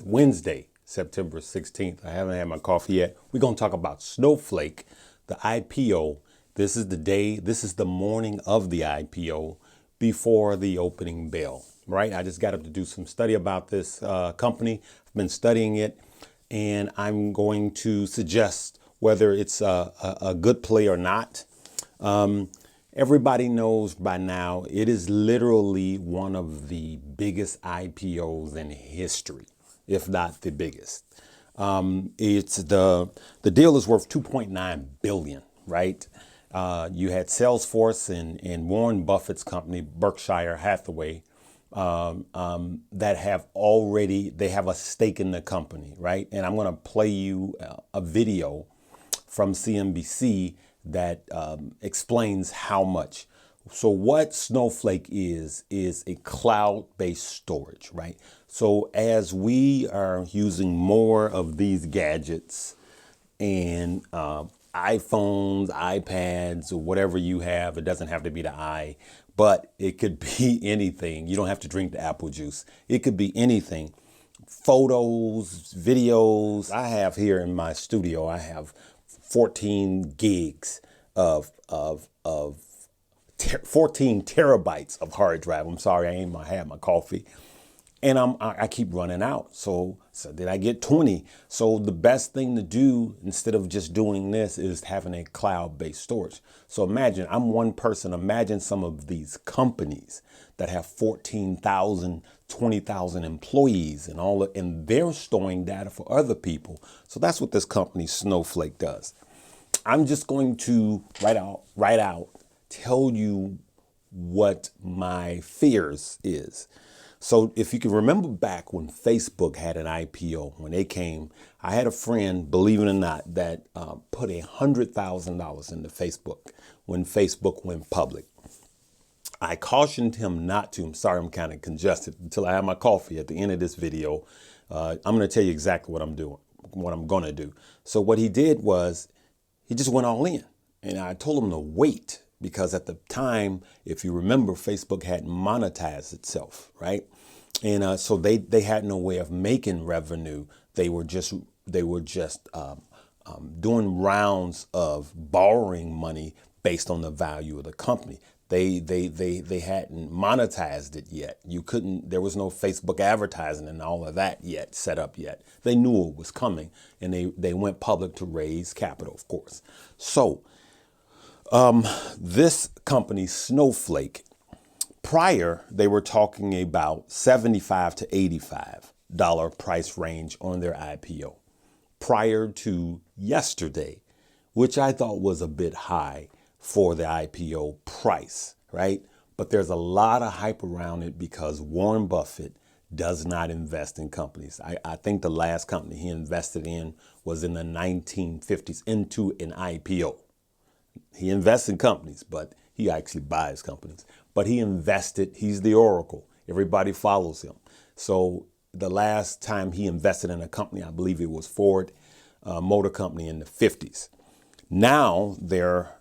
Wednesday, September 16th. I haven't had my coffee yet. We're going to talk about Snowflake, the IPO. This is the day, this is the morning of the IPO before the opening bell, right? I just got up to do some study about this company. I've been studying it, and I'm going to suggest whether it's a good play or not. Everybody knows by now it is literally one of the biggest IPOs in history, if not the biggest. It's the deal is worth 2.9 billion, right? You had Salesforce and Warren Buffett's company, Berkshire Hathaway, that they have a stake in the company, right? And I'm going to play you a video from CNBC that explains how much. So what Snowflake is a cloud-based storage, right? So as we are using more of these gadgets and iPhones, iPads, or whatever you have, it doesn't have to be the I, but it could be anything. You don't have to drink the apple juice. It could be anything. Photos, videos. I have here in my studio, I have 14 gigs of 14 terabytes of hard drive. I'm sorry, I had my coffee. And I keep running out. So did I get 20? So the best thing to do instead of just doing this is having a cloud-based storage. So imagine I'm one person. Imagine some of these companies that have 14,000, 20,000 employees and they're storing data for other people. So that's what this company Snowflake does. I'm just going to write out, tell you what my fears is. So if you can remember back when Facebook had an IPO, when they came, I had a friend, believe it or not, that put $100,000 into Facebook when Facebook went public. I cautioned him not to. I'm sorry, I'm kind of congested until I have my coffee at the end of this video. I'm going to tell you exactly what I'm going to do. So what he did was he just went all in, and I told him to wait. Because at the time, if you remember, Facebook hadn't monetized itself, right? And so they had no way of making revenue. They were just doing rounds of borrowing money based on the value of the company. They hadn't monetized it yet. There was no Facebook advertising and all of that yet set up yet. They knew it was coming, and they went public to raise capital, of course. So this company, Snowflake, prior, they were talking about $75 to $85 price range on their IPO prior to yesterday, which I thought was a bit high for the IPO price, right? But there's a lot of hype around it because Warren Buffett does not invest in companies. I think the last company he invested in was in the 1950s into an IPO. He invests in companies, but he actually buys companies. But he invested, he's the oracle. Everybody follows him. So the last time he invested in a company, I believe it was Ford Motor Company in the 50s. Now they're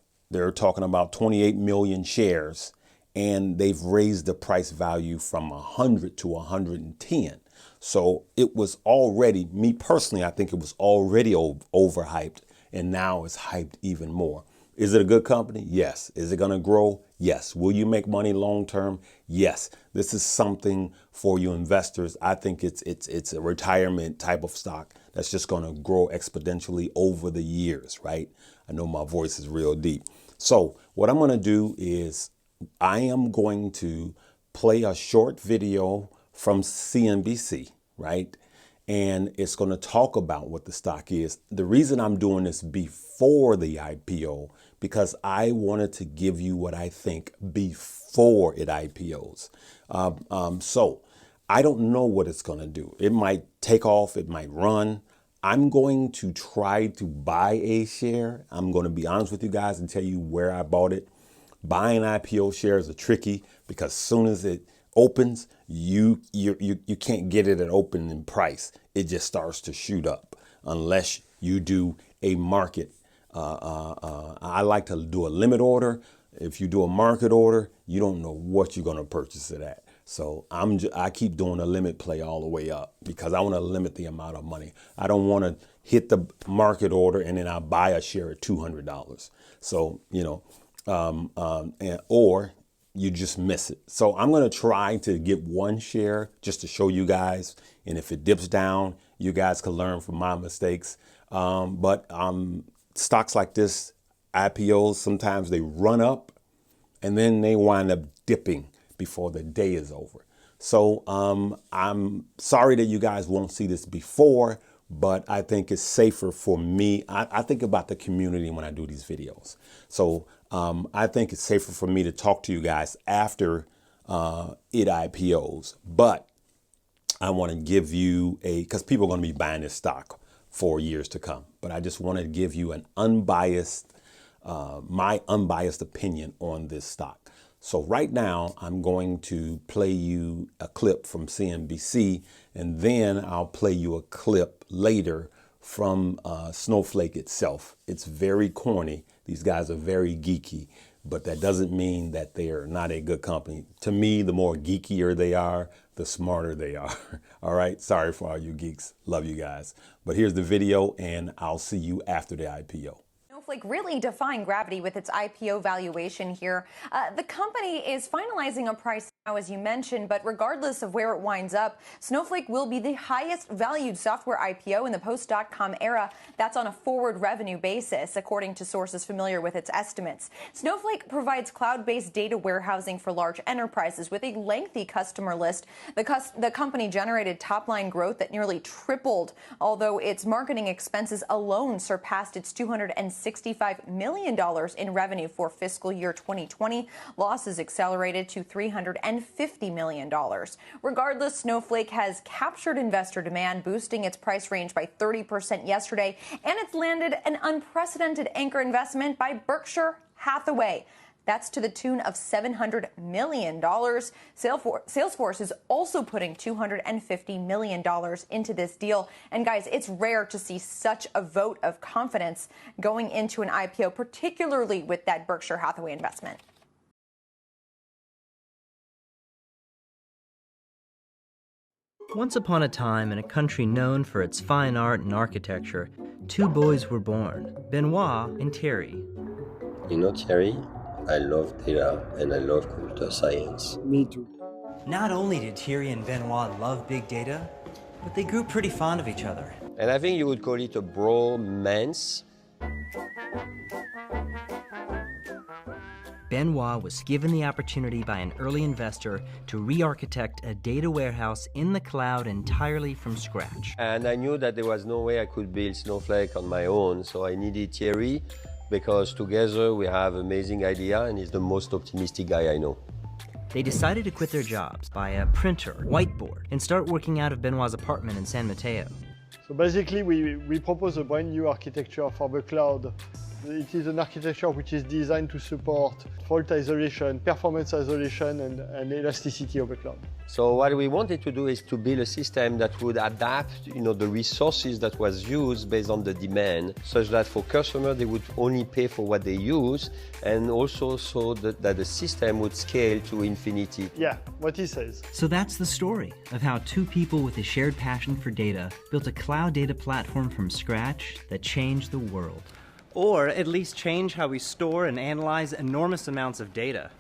talking about 28 million shares, and they've raised the price value from 100 to 110. So it was already, me personally, I think it was already overhyped, and now it's hyped even more. Is it a good company? Yes. Is it going to grow? Yes. Will you make money long term? Yes. This is something for you investors. I think it's a retirement type of stock that's just going to grow exponentially over the years, right? I know my voice is real deep. So what I'm going to do is I am going to play a short video from CNBC, right? And it's going to talk about what the stock is. The reason I'm doing this before the IPO, because I wanted to give you what I think before it IPOs. So I don't know what it's going to do. It might take off. It might run. I'm going to try to buy a share. I'm going to be honest with you guys and tell you where I bought it. Buying IPO shares are tricky because as soon as it opens, you can't get it at opening price. It just starts to shoot up unless you do a market. I like to do a limit order. If you do a market order, you don't know what you're going to purchase it at. So I keep doing a limit play all the way up because I want to limit the amount of money. I don't want to hit the market order and then I buy a share at $200. So, or you just miss it. So I'm going to try to get one share just to show you guys. And if it dips down, you guys can learn from my mistakes. But stocks like this, IPOs, sometimes they run up and then they wind up dipping before the day is over. So I'm sorry that you guys won't see this before, but I think it's safer for me. I think about the community when I do these videos. So I think it's safer for me to talk to you guys after it IPOs. But I want to give you because people are going to be buying this stock for years to come. But I just want to give you an unbiased, my unbiased opinion on this stock. So right now, I'm going to play you a clip from CNBC, and then I'll play you a clip later from Snowflake itself. It's very corny. These guys are very geeky, but that doesn't mean that they are not a good company. To me, the more geekier they are, the smarter they are. All right. Sorry for all you geeks. Love you guys. But here's the video, and I'll see you after the IPO. Snowflake really defying gravity with its IPO valuation here. The company is finalizing a price now, as you mentioned, but regardless of where it winds up, Snowflake will be the highest valued software IPO in the post-dot-com era. That's on a forward revenue basis, according to sources familiar with its estimates. Snowflake provides cloud-based data warehousing for large enterprises with a lengthy customer list. The company generated top-line growth that nearly tripled, although its marketing expenses alone surpassed its $265 million in revenue for fiscal year 2020. Losses accelerated to $350 million. Regardless, Snowflake has captured investor demand, boosting its price range by 30% yesterday, and it's landed an unprecedented anchor investment by Berkshire Hathaway. That's to the tune of $700 million. Salesforce is also putting $250 million into this deal. And guys, it's rare to see such a vote of confidence going into an IPO, particularly with that Berkshire Hathaway investment. Once upon a time, in a country known for its fine art and architecture, two boys were born, Benoit and Thierry. You know, Thierry, I love data and I love computer science. Me too. Not only did Thierry and Benoit love big data, but they grew pretty fond of each other. And I think you would call it a bromance. Benoit was given the opportunity by an early investor to re-architect a data warehouse in the cloud entirely from scratch. And I knew that there was no way I could build Snowflake on my own, so I needed Thierry because together we have an amazing idea and he's the most optimistic guy I know. They decided to quit their jobs, buy a printer, whiteboard, and start working out of Benoit's apartment in San Mateo. So basically, we propose a brand new architecture for the cloud. It is an architecture which is designed to support fault isolation, performance isolation, and elasticity of the cloud. So what we wanted to do is to build a system that would adapt, the resources that was used based on the demand, such that for customers they would only pay for what they use, and also so that the system would scale to infinity. Yeah, what he says. So that's the story of how two people with a shared passion for data built a cloud data platform from scratch that changed the world. Or at least change how we store and analyze enormous amounts of data.